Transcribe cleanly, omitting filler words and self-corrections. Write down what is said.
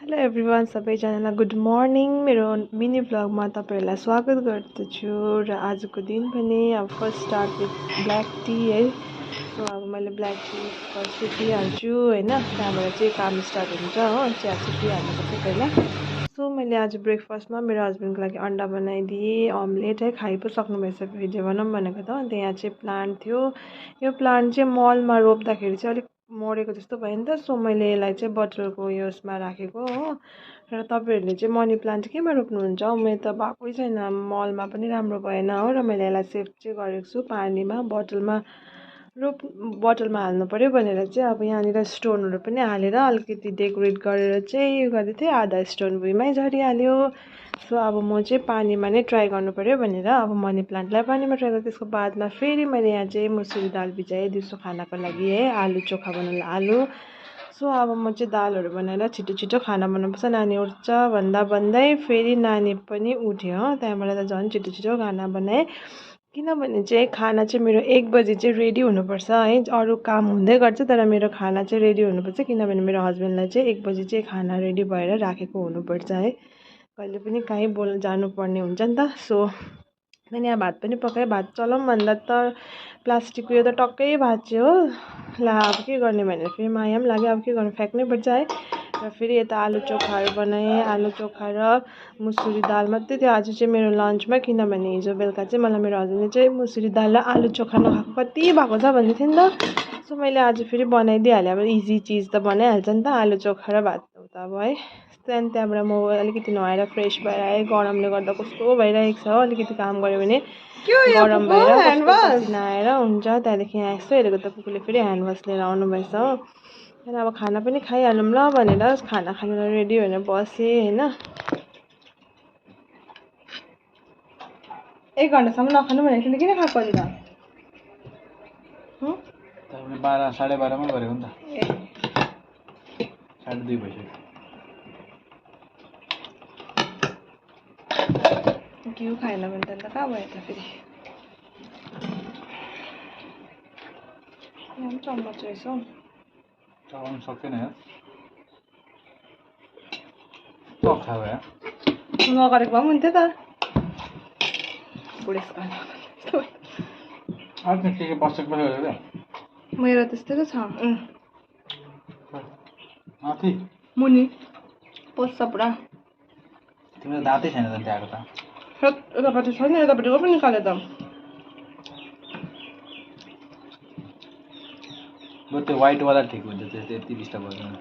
Hello everyone, सबैजनालाई good morning. मेरो mini भ्लगमा तपाईँहरूलाई स्वागत गर्दछु र आजको दिन पनि अब first start with black tea है। सो अब मैले ब्ल्याक टी फर्स्ट पिइहाल्छु होइन, त्यहाँबाट चाहिँ काम स्टार्ट हुन्छ हो। चिया चाहिँ पिइहाल्नुपर्छ पहिला। सो मैले आज ब्रेकफास्टमा मेरो हस्बेन्डको लागि अन्डा बनाइदिएँ, अम्लेट है। खाइ पो सक्नुभएछ, भिडियो बनाऊँ भनेको त। अन्त यहाँ चाहिँ प्लान्ट थियो, यो प्लान्ट चाहिँ मलमा रोप्दाखेरि चाहिँ अलिक मरेको जस्तो भयो नि त। सो मैले यसलाई चाहिँ बोतलको यसमा राखेको हो। र तपाईँहरूले चाहिँ मनी प्लान्ट केमा रोप्नुहुन्छ? मेरो त भएकै छैन, मलमा पनि राम्रो भएन हो। र मैले यसलाई सेभ चाहिँ गरेको छु पानीमा, बोतलमा हाल्नु पऱ्यो भनेर चाहिँ अब यहाँनिर स्टोनहरू पनि हालेर अलिकति डेकोरेट गरेर चाहिँ उयो गर्दै थिएँ। आधा स्टोन भुइँमै झरिहाल्यो। सो अब म चाहिँ पानीमा नै ट्राई गर्नु पऱ्यो भनेर अब मनी प्लान्टलाई पानीमा ट्राई गरेँ। त्यसको बादमा फेरि मैले यहाँ चाहिँ मुसुरी दाल भिजाएँ दिउँसो खानाको लागि है, आलु चोखा बनाउनु आलु। सो अब म चाहिँ दालहरू बनाएर छिटो छिटो खाना बनाउनुपर्छ। नानी उठ्छ भन्दै फेरि नानी पनि उठ्यो हो, त्यहाँबाट त झन् छिटो छिटो खाना बनाएँ। किनभने चाहिँ खाना चाहिँ मेरो 1 बजी चाहिँ रेडी हुनुपर्छ है। अरू काम हुँदै गर्छ तर मेरो खाना चाहिँ रेडी हुनुपर्छ, किनभने मेरो हस्बेन्डलाई चाहिँ 1 बजी चाहिँ खाना रेडी भएर राखेको हुनुपर्छ है। कहिले पनि कहीँ जानुपर्ने हुन्छ नि त। सो मैले यहाँ भात पनि पकाएँ। भात चलाऊँ भन्दा त प्लास्टिकको यो त टक्कै भाँच्यो हो। ला अब के गर्ने भनेर फेरि माया पनि लाग्यो, अब के गर्नु, फ्याँक्नै पर्छ है। र फेरि यता आलु चोखाहरू बनाएँ, आलु चोखा र मुसुरी दाल मात्रै थियो आज चाहिँ मेरो लन्चमा। किनभने हिजो बेलुका चाहिँ मलाई मेरो हस्बेन्डले चाहिँ मुसुरी दाल र आलु चोखा नखाएको कति भएको छ भन्दै थियो नि त। सो मैले आज फेरि बनाइदिइहालेँ। अब इजी चिज त बनाइहाल्छ नि त, आलु चोखा र भात त अब है। त्यहाँबाट म अलिकति नुहाएर फ्रेस भएर आएँ। गरमले गर्दा कस्तो भइरहेको छ हो, अलिकति काम गऱ्यो भने गरम भएर कस्तो पसिना आएर हुन्छ। त्यहाँदेखि यहाँ यस्तो हेरेको त कुकुरले फेरि ह्यान्ड वास लिएर आउनुभएछ हो। त्यहाँदेखि अब खाना पनि खाइहालौँ ल भनेर खाना खानेर रेडी भनेर बसेँ होइन। 1 घन्टासम्म नखानु भनेको थिएँ, किन खाएको अहिले त? 12 साढे 12 मा गरेको नि त, 2:30 भइसक्यो। घिउ खाएन भने त कहाँ भयो त फेरि। यहाँ पनि चम्मच रहेछ हौ, चलाउनु सक्दैन यार। खायो यार, नगरेको भए पनि हुन्थ्यो त। बुढेसकाल आज के बसेको बसेको मेरो त्यस्तै त छ। माथि मुनि पस्छ पुरा। तिम्रो दाँतै छैन त त्यहाँको त। यतापट्टि छैन, यतापट्टिको पनि निकाल्यो त। त्यो वाइटवाला ठिक हुन्छ, त्यो त्यति डिस्टर्ब गर्दैन।